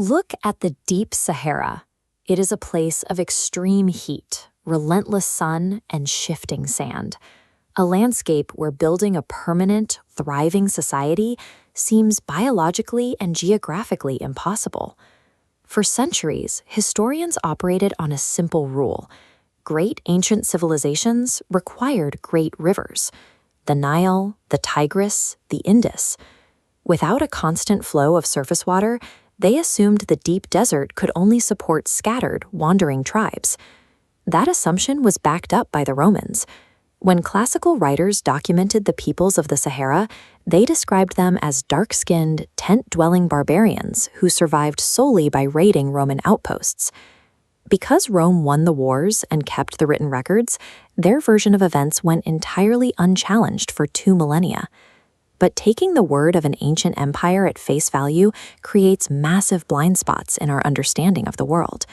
Look at the deep Sahara. It is a place of extreme heat, relentless sun, and shifting sand. A landscape where building a permanent, thriving society seems biologically and geographically impossible. For centuries, historians operated on a simple rule. Great ancient civilizations required great rivers: the Nile, the Tigris, the Indus. Without a constant flow of surface water, they assumed the deep desert could only support scattered, wandering tribes. That assumption was backed up by the Romans. When classical writers documented the peoples of the Sahara, they described them as dark-skinned, tent-dwelling barbarians who survived solely by raiding Roman outposts. Because Rome won the wars and kept the written records, their version of events went entirely unchallenged for 2 millennia. But taking the word of an ancient empire at face value creates massive blind spots in our understanding of the world.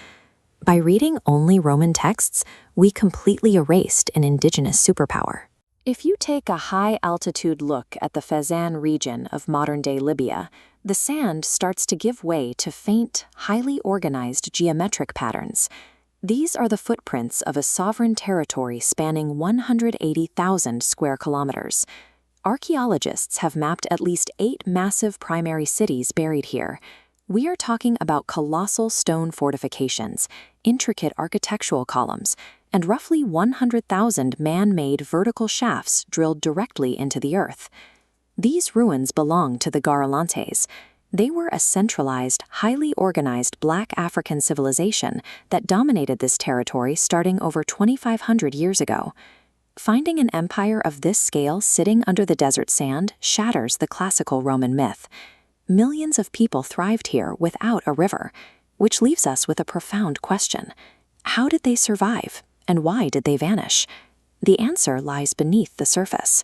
By reading only Roman texts, we completely erased an indigenous superpower. If you take a high-altitude look at the Fezzan region of modern-day Libya, the sand starts to give way to faint, highly organized geometric patterns. These are the footprints of a sovereign territory spanning 180,000 square kilometers. Archaeologists have mapped at least 8 massive primary cities buried here. We are talking about colossal stone fortifications, intricate architectural columns, and roughly 100,000 man-made vertical shafts drilled directly into the earth. These ruins belong to the Garamantes. They were a centralized, highly organized Black African civilization that dominated this territory starting over 2,500 years ago. Finding an empire of this scale sitting under the desert sand shatters the classical Roman myth. Millions of people thrived here without a river, which leaves us with a profound question. How did they survive, and why did they vanish? The answer lies beneath the surface.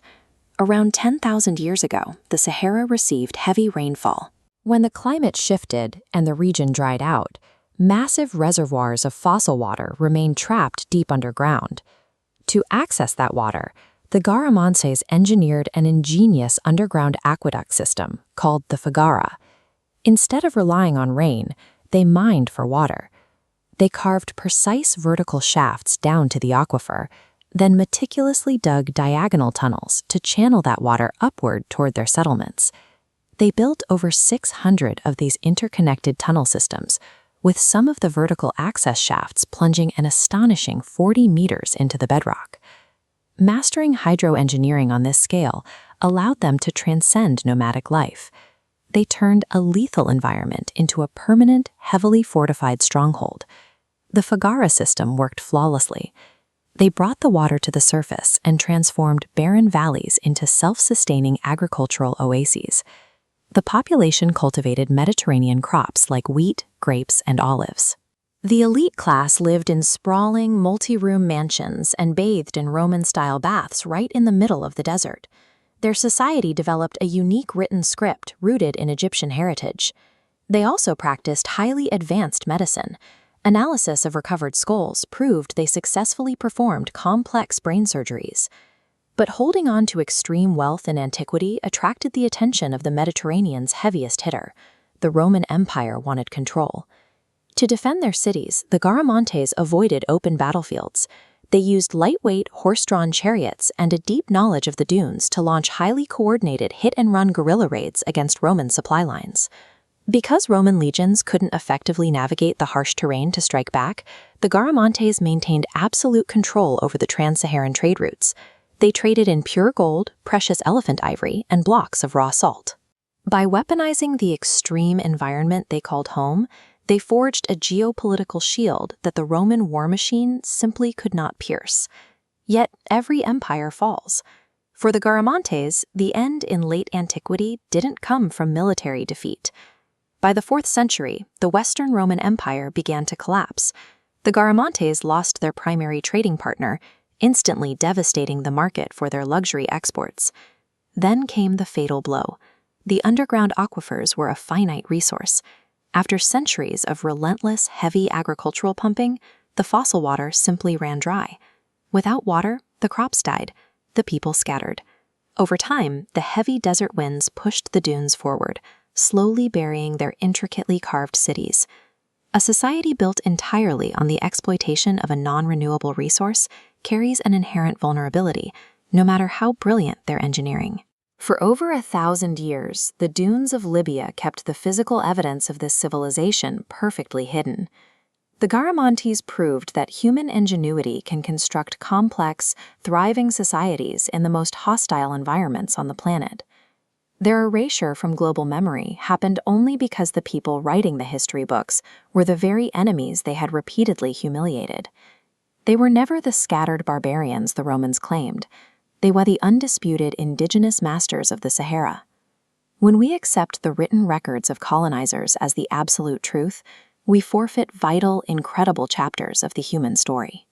Around 10,000 years ago, the Sahara received heavy rainfall. When the climate shifted and the region dried out, massive reservoirs of fossil water remained trapped deep underground. To access that water, the Garamantes engineered an ingenious underground aqueduct system called the foggara. Instead of relying on rain, they mined for water. They carved precise vertical shafts down to the aquifer, then meticulously dug diagonal tunnels to channel that water upward toward their settlements. They built over 600 of these interconnected tunnel systems, with some of the vertical access shafts plunging an astonishing 40 meters into the bedrock. Mastering hydroengineering on this scale allowed them to transcend nomadic life. They turned a lethal environment into a permanent, heavily fortified stronghold. The foggara system worked flawlessly. They brought the water to the surface and transformed barren valleys into self-sustaining agricultural oases. The population cultivated Mediterranean crops like wheat, grapes, and olives. The elite class lived in sprawling, multi-room mansions and bathed in Roman-style baths right in the middle of the desert. Their society developed a unique written script rooted in Egyptian heritage. They also practiced highly advanced medicine. Analysis of recovered skulls proved they successfully performed complex brain surgeries. But holding on to extreme wealth in antiquity attracted the attention of the Mediterranean's heaviest hitter. The Roman Empire wanted control. To defend their cities, the Garamantes avoided open battlefields. They used lightweight, horse-drawn chariots and a deep knowledge of the dunes to launch highly coordinated hit-and-run guerrilla raids against Roman supply lines. Because Roman legions couldn't effectively navigate the harsh terrain to strike back, the Garamantes maintained absolute control over the trans-Saharan trade routes. They traded in pure gold, precious elephant ivory, and blocks of raw salt. By weaponizing the extreme environment they called home, they forged a geopolitical shield that the Roman war machine simply could not pierce. Yet every empire falls. For the Garamantes, the end in late antiquity didn't come from military defeat. By the 4th century, the Western Roman Empire began to collapse. The Garamantes lost their primary trading partner, instantly devastating the market for their luxury exports. Then came the fatal blow. The underground aquifers were a finite resource. After centuries of relentless, heavy agricultural pumping, the fossil water simply ran dry. Without water, the crops died. The people scattered. Over time, the heavy desert winds pushed the dunes forward. slowly burying their intricately carved cities. A society built entirely on the exploitation of a non-renewable resource carries an inherent vulnerability, no matter how brilliant their engineering. For over 1,000 years, the dunes of Libya kept the physical evidence of this civilization perfectly hidden. The Garamantes proved that human ingenuity can construct complex, thriving societies in the most hostile environments on the planet. Their erasure from global memory happened only because the people writing the history books were the very enemies they had repeatedly humiliated. They were never the scattered barbarians the Romans claimed. They were the undisputed indigenous masters of the Sahara. When we accept the written records of colonizers as the absolute truth, we forfeit vital, incredible chapters of the human story.